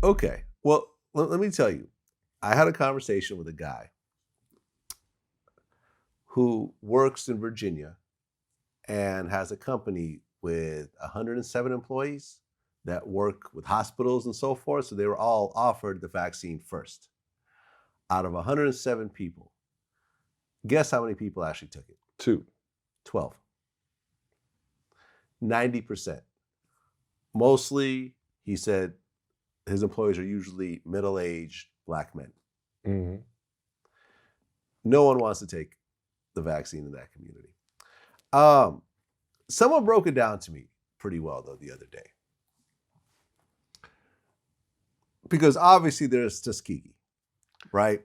Okay. Well, let me tell you, I had a conversation with a guy who works in Virginia and has a company with 107 employees that work with hospitals and so forth. So they were all offered the vaccine first. Out of 107 people, guess how many people actually took it? 2. 12. 90%. Mostly, he said, his employees are usually middle-aged Black men. Mm-hmm. No one wants to take the vaccine in that community. Someone broke it down to me pretty well, though, the other day. Because obviously there's Tuskegee, right?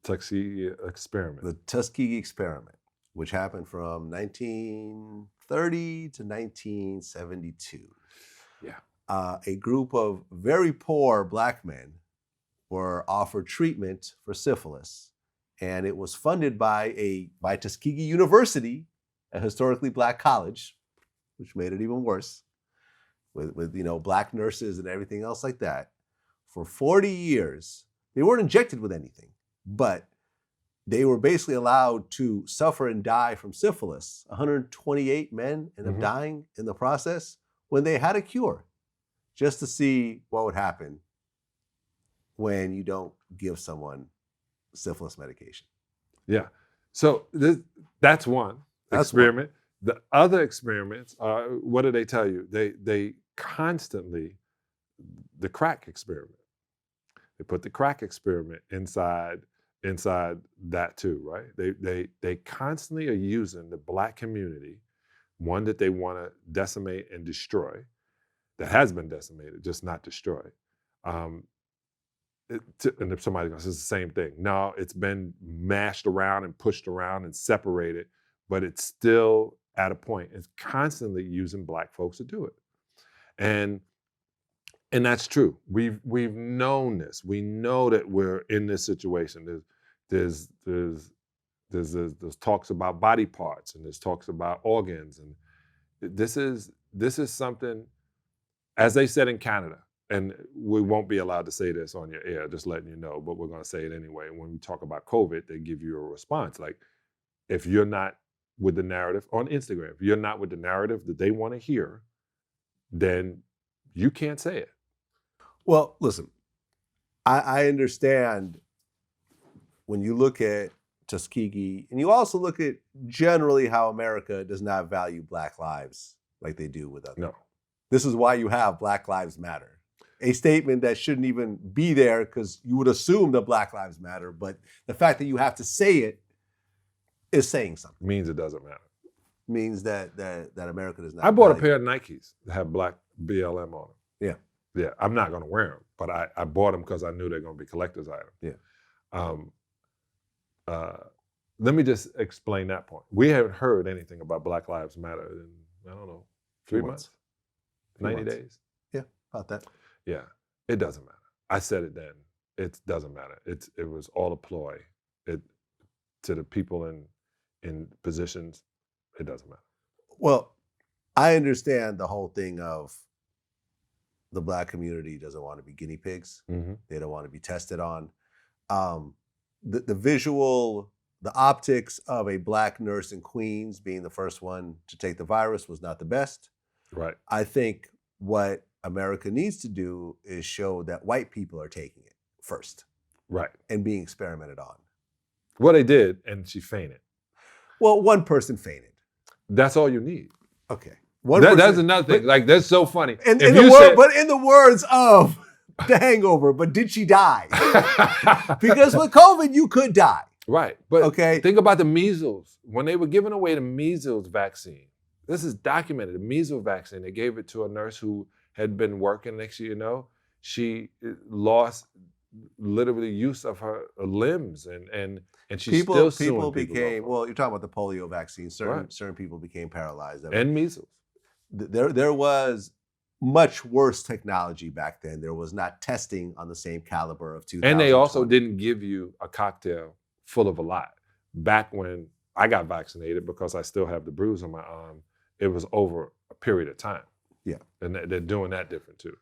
Tuskegee experiment. The Tuskegee experiment, which happened from 1930 to 1972. Yeah. A group of very poor Black men were offered treatment for syphilis, and it was funded by Tuskegee University, a historically Black college, which made it even worse, with Black nurses and everything else like that. For 40 years, they weren't injected with anything, but they were basically allowed to suffer and die from syphilis. 128 men ended up dying in the process when they had a cure, just to see what would happen when you don't give someone syphilis medication. Yeah. So that's one experiment. The other experiments are, what do they tell you? They constantly, the crack experiment. They put the crack experiment inside that too, right? They constantly are using the Black community, one that they want to decimate and destroy, that has been decimated, just not destroyed. And if somebody goes, it's the same thing. No, it's been mashed around and pushed around and separated, but it's still at a point. It's constantly using Black folks to do it. And that's true. We've known this. We know that we're in this situation. There's talks about body parts, and there's talks about organs, and this is something, as they said in Canada, and we won't be allowed to say this on your air, just letting you know, but we're going to say it anyway. When we talk about COVID, they give you a response. Like, if you're not with the narrative on Instagram, if you're not with the narrative that they want to hear, then you can't say it. Well, listen, I understand when you look at Tuskegee, and you also look at generally how America does not value Black lives like they do with others. No. This is why you have Black Lives Matter, a statement that shouldn't even be there because you would assume that Black Lives Matter, but the fact that you have to say it is saying something. Means it doesn't matter. Means that America does not. I bought a pair of Nikes that have Black BLM on them. Yeah. Yeah, I'm not going to wear them, but I bought them because I knew they're going to be collector's items. Yeah. Let me just explain that point. We haven't heard anything about Black Lives Matter in, I don't know, 3 months? 90 days? Yeah, about that. Yeah, it doesn't matter. I said it then. It doesn't matter. It was all a ploy. To the people in positions, it doesn't matter. Well, I understand the whole thing of the Black community doesn't want to be guinea pigs. Mm-hmm. They don't want to be tested on. The visual, the optics of a Black nurse in Queens being the first one to take the virus was not the best. Right. I think what America needs to do is show that white people are taking it first. Right. And being experimented on. Well, they did, and she fainted. Well, one person fainted. That's all you need. Okay. That's another thing. Like, that's so funny. But in the words of The Hangover, but did she die? Because with COVID, you could die. Right. But think about the measles. When they were giving away the measles vaccine, this is documented, the measles vaccine, they gave it to a nurse who had been working. Next year, she lost literally use of her limbs, and she's still suing people became, well, you're talking about the polio vaccine. Certain people became paralyzed. And measles. There was much worse technology back then. There was not testing on the same caliber of 2020. And they also didn't give you a cocktail full of a lot. Back when I got vaccinated, because I still have the bruise on my arm, it was over a period of time. Yeah. And they're doing that different too.